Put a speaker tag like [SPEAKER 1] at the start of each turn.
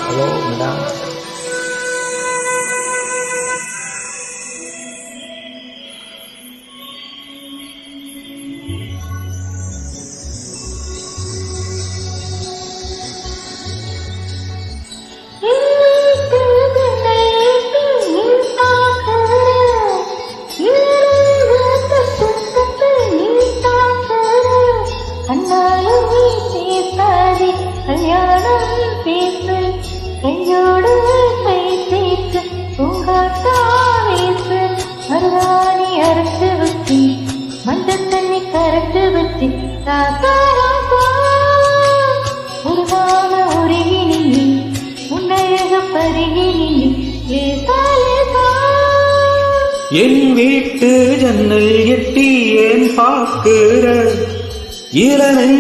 [SPEAKER 1] Hello madam.
[SPEAKER 2] கையோடு கை சேர்த்து பூங்காட்டாவேசு மருதாணி அரைச்சு வச்சு மஞ்சள் தண்ணி கரைச்சு வச்சு முருகான உருகினி உன்னழக பருகினி
[SPEAKER 1] என் வீட்டு ஜன்னல் எட்டி ஏன் பார்க்கிற இளநெஞ்ச